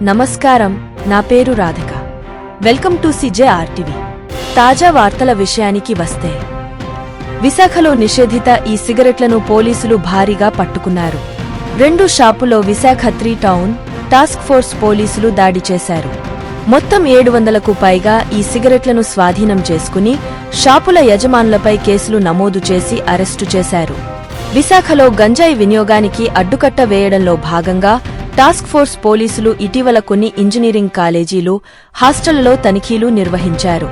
నమస్కారం, నా పేరు రాధిక. Welcome to CJRTV. తాజా వార్తల విషయానికి వస్తే, విశాఖలో నిషేధిత ఈ సిగరెట్లను పోలీసులు భారీగా పట్టుకున్నారు. 2 షాపులో విశాఖ 3 టౌన్ టాస్క్ ఫోర్స్ పోలీసులు దాడి చేశారు. మొత్తం 700కు పైగా ఈ సిగరెట్లను స్వాధీనం చేసుకుని షాపుల యజమానులపై కేసులు నమోదు చేసి అరెస్టు చేశారు. విశాఖలో గంజాయి వినియోగానికి అడ్డుకట్ట వేయడంలో భాగంగా టాస్క్ ఫోర్స్ పోలీసులు ఇటీవల కొన్ని ఇంజనీరింగ్ కాలేజీలు, హాస్టళ్లలో తనిఖీలు నిర్వహించారు.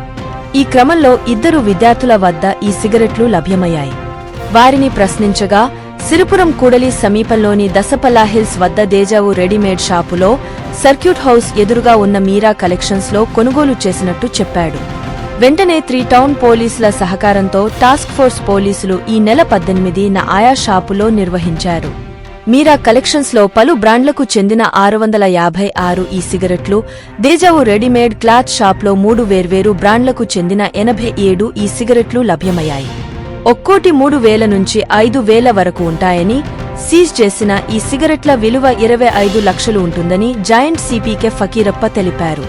ఈ క్రమంలో 2 విద్యార్థుల వద్ద ఈ సిగరెట్లు లభ్యమయ్యాయి. వారిని ప్రశ్నించగా, సిరిపురం కూడలి సమీపంలోని దసపల్లా హిల్స్ వద్ద దేజావు రెడీమేడ్ షాపులో సర్క్యూట్ హౌస్ ఎదురుగా ఉన్న మీరా కలెక్షన్స్లో కొనుగోలు చేసినట్టు చెప్పాడు. వెంటనే 3 టౌన్ పోలీసుల సహకారంతో టాస్క్ ఫోర్స్ పోలీసులు ఈ నెల 18న ఆయా షాపులో నిర్వహించారు. మీరా కలెక్షన్స్లో పలు బ్రాండ్లకు చెందిన 656 ఈ సిగరెట్లు, దేజావు రెడీమేడ్ క్లాత్ షాప్లో 3 వేర్వేరు బ్రాండ్లకు చెందిన 87 ఈ సిగరెట్లు లభ్యమయ్యాయి. ఒక్కోటి 3,000 నుంచి 5,000 వరకు ఉంటాయని, సీజ్ చేసిన ఈ సిగరెట్ల విలువ 25 లక్షలు ఉంటుందని జాయింట్ CPK ఫకీరప్ప తెలిపారు.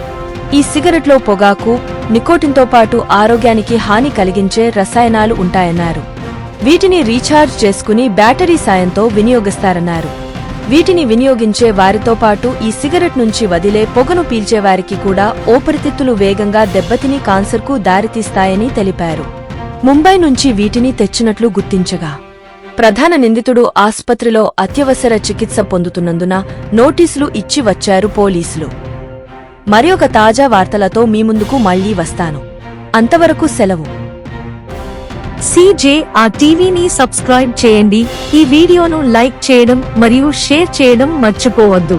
ఈ సిగరెట్లో పొగాకు, నికోటిన్తో పాటు ఆరోగ్యానికి హాని కలిగించే రసాయనాలు ఉంటాయన్నారు. వీటిని రీఛార్జ్ చేసుకుని బ్యాటరీ సాయంతో వినియోగిస్తారన్నారు. వీటిని వినియోగించే వారితో పాటు ఈ సిగరెట్ నుంచి వదిలే పొగను పీల్చేవారికి కూడా ఊపిరితిత్తులు వేగంగా దెబ్బతిని కాన్సర్కు దారితీస్తాయని తెలిపారు. ముంబై నుంచి వీటిని తెచ్చినట్లు గుర్తించగా, ప్రధాన నిందితుడు ఆస్పత్రిలో అత్యవసర చికిత్స పొందుతున్నందున నోటీసులు ఇచ్చి వచ్చారు పోలీసులు. మరొక తాజా వార్తలతో మీ ముందుకు మళ్లీ వస్తాను. అంతవరకు సెలవు. CJRTVని సబ్స్క్రైబ్ చేయండి. ఈ వీడియోను లైక్ చేయడం మరియు షేర్ చేయడం మర్చిపోవద్దు.